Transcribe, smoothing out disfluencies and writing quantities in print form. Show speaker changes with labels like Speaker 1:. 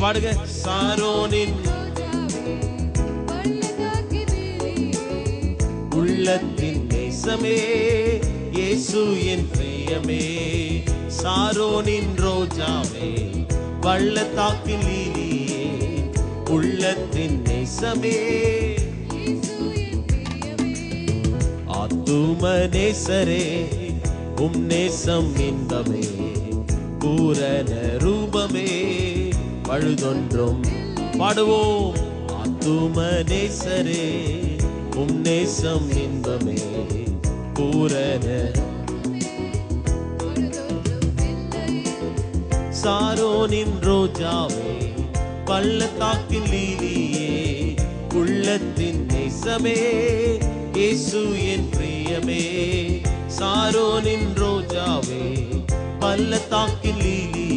Speaker 1: பாடுங்க. சாரோனின் உள்ளத்தின் நேசமே இயேசு என் பிரியமே. சாரோனின் ரோஜாவே பள்ளத்தாக்கின் லீலியே உள்ளத்தின் நேசமே. ஆத்தும நேசரே உம் நேசம் இன்பமே. பூரண ரூபமே பழுதொன்றும் பாடுவோம். ஆத்தும நேசரே உம் நேசம் இன்பமே. பூரண சாரோனின் ரோஜாவே பள்ளத்தாக்கின் லீலியே உள்ளத்தின் நேசமே இயேசு என் பிரியமே. சாரோனின் ரோஜாவே பள்ளத்தாக்கின் லீலியே